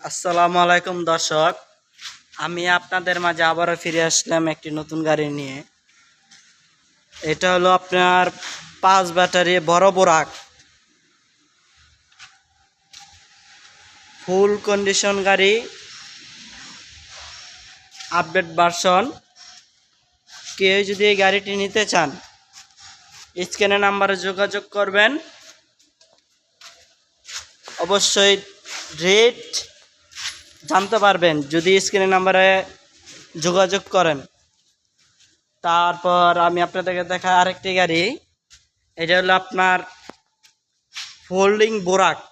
আসসালামু আলাইকুম দর্শক, আমি আপনাদের মাঝে আবারও ফিরে আসলাম একটি নতুন গাড়ি নিয়ে। এটা হলো আপনার 5 ব্যাটারি বড় বোরাক, ফুল কন্ডিশন গাড়ি, আপডেট ভার্সন। কেউ যদি এই গাড়িটি নিতে চান স্ক্রিনে নাম্বারে যোগাযোগ করবেন। অবশ্যই রেট জানতে পারবেন যদি স্ক্রিনে নাম্বারে যোগাযোগ করেন। তারপর আমি আপনাদেরকে দেখাই আরেকটি গাড়ি। এটা হলো আপনার ফোল্ডিং বোরাক।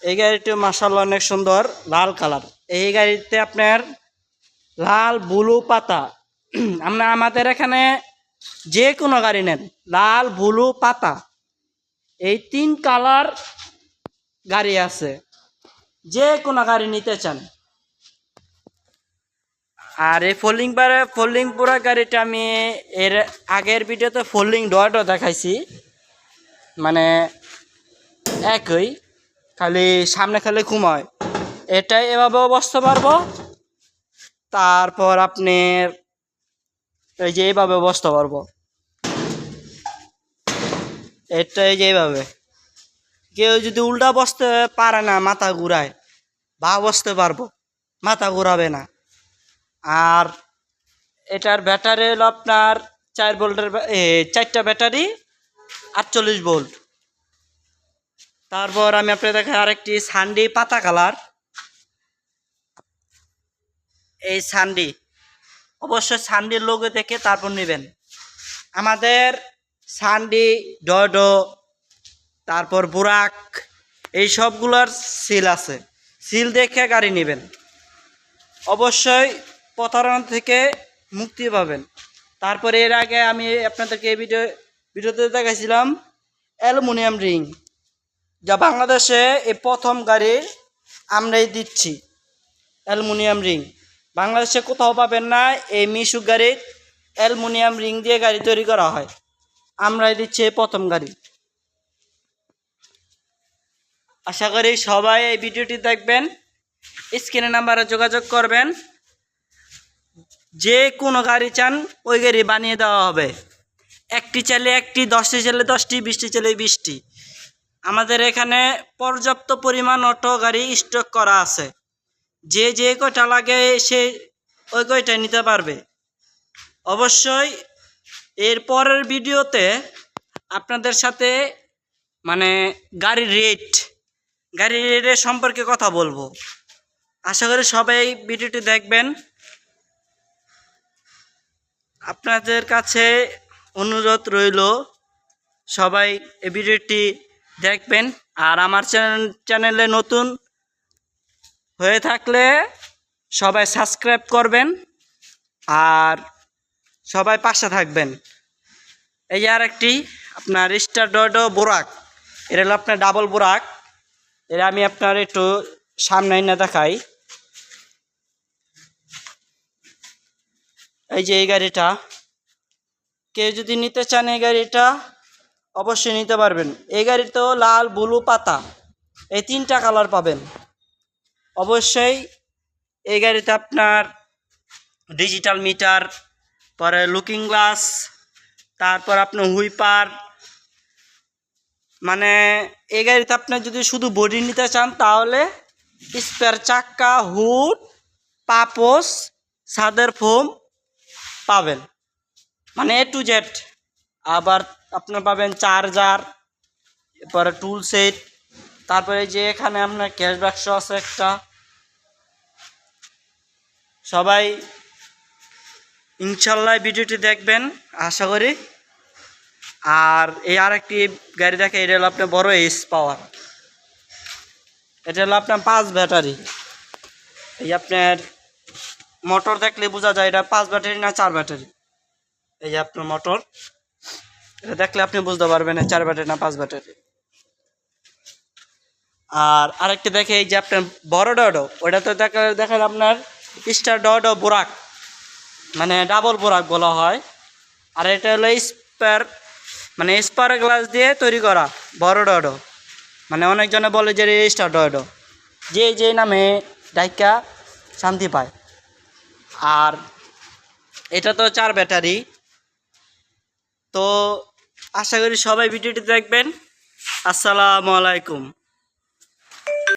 এই গাড়িটি মাশাআল্লাহ অনেক সুন্দর, লাল কালার। এই গাড়িতে আপনার লাল ব্লু পাতা আমাদের এখানে যে কোনো গাড়ি নেন, লাল ব্লু পাতা এই 3 কালার গাড়ি আছে। যে কোনো গাড়ি নিতে চান। আর এই ফোল্ডিং পুরা গাড়িটা আমি এর আগের ভিডিওতে ফোল্ডিং ডয়ও দেখাইছি, মানে একই, খালি সামনে খালি ঘুমায়। এটাই এভাবেও বসতে পারবো। তারপর আপনি এই যে এইভাবে বসতে পারবো। এটাই যে এইভাবে, কেউ যদি উল্টা বসতে পারে না, মাথা ঘুরায়, বা বসতে পারবো, মাথা ঘুরাবে না। আর এটার ব্যাটারি হলো আপনার 4 ভোল্টের, 4টা ব্যাটারি 48 ভোল্ট। তারপর আমি আপনাদের দেখাই আরেকটি সানডি পাতা কালার। এই সানডি অবশ্যই সানডির লোগো দেখে তারপর নেবেন। আমাদের সানডি, ডডো, তারপর বুরাক এই সবগুলোর সিল আছে। সিল দেখে গাড়ি নেবেন। অবশ্যই প্রতারণা থেকে মুক্তি পাবেন। তারপরে এর আগে আমি আপনাদেরকে এই ভিডিওতে দেখাইছিলাম অ্যালুমিনিয়াম রিং, যা বাংলাদেশে এই প্রথম গাড়ি আমরাই দিচ্ছি। অ্যালুমিনিয়াম রিং বাংলাদেশে কোথাও পাবেন না। এই মিশুক গাড়ির অ্যালুমিনিয়াম রিং দিয়ে গাড়ি তৈরি করা হয়, আমরাই দিচ্ছি এই প্রথম গাড়ি। আশা করি সবাই এই ভিডিওটি দেখবেন, স্ক্রিনে নাম্বারে যোগাযোগ করবেন। যে কোনো গাড়ি চান ওই গাড়ি বানিয়ে দেওয়া হবে। একটি চাইলে একটি, 10টি চাইলে 10টি, 20টি চাইলে 20টি। আমাদের এখানে পর্যাপ্ত পরিমাণ অটো গাড়ি স্টক করা আছে। যে যে কয়টা লাগে সে ওই কয়টা নিতে পারবে। অবশ্যই এর পরের ভিডিওতে আপনাদের সাথে মানে গাড়ির রেটের সম্পর্কে কথা বলবো। আশা করি সবাই ভিডিওটি দেখবেন। আপনাদের কাছে অনুরোধ রইল সবাই এই ভিডিওটি দেখবেন। আর আমার চ্যানেলে নতুন হয়ে থাকলে সবাই সাবস্ক্রাইব করবেন আর সবাই পাশে থাকবেন। এই যে আরেকটি আপনার স্টার ডডো বোরাক, এটা হলো আপনার ডাবল বোরাক। এটা আমি আপনার একটু সামনে না দেখাই। এই যে এই গাড়িটা কেউ যদি নিতে চান এই গাড়িটা অবশ্যই নিতে পারবেন। এই গাড়িতেও লাল ব্লু পাতা এই 3টা কালার পাবেন। অবশ্যই এই গাড়িতে আপনার ডিজিটাল মিটার, পরে লুকিং গ্লাস, তারপর আপনার হুইপার, মানে এই গাড়িতে আপনি যদি শুধু বডি নিতে চান তাহলে স্পেয়ার চাক্কা, হুড, পাপোস, ছাদের ফোম পাবেন, মানে A to Z। আবার আপনার পাবেন চার্জার, এরপরে টুল সেট, তারপরে যে এখানে আপনার ক্যাশ বাক্স আছে একটা। সবাই ইনশাল্লাহ ভিডিওটি দেখবেন আশা করি। আর এই আরেকটি গাড়ি দেখে, এটা হলো আপনার বড় এস পাওয়ার। এটা হলো আপনার 5 ব্যাটারি। এই আপনার মোটর দেখলে বোঝা যায় এটা 5 ব্যাটারি না 4 ব্যাটারি। এই যে আপনার মোটর, এটা দেখলে আপনি বুঝতে পারবেন 4 ব্যাটারি না 5 ব্যাটারি। আর আরেকটি দেখে এই যে আপনার বড় ডডো, ওটা তো দেখেন আপনার স্টার ডডো বোরাক, মানে ডাবল বোরাক বলা হয়। আর এটা হলো স্পার, মানে স্পার গ্লাস দিয়ে তৈরি করা বড় ডডো। মানে অনেকজনে বলে যে রেজিস্টার ডয়ডো, যে যে নামে ডাইকা শান্তি পায়। আর এটা তো 4 ব্যাটারি। তো আশা করি সবাই ভিডিওটি দেখবেন। আসসালামু আলাইকুম।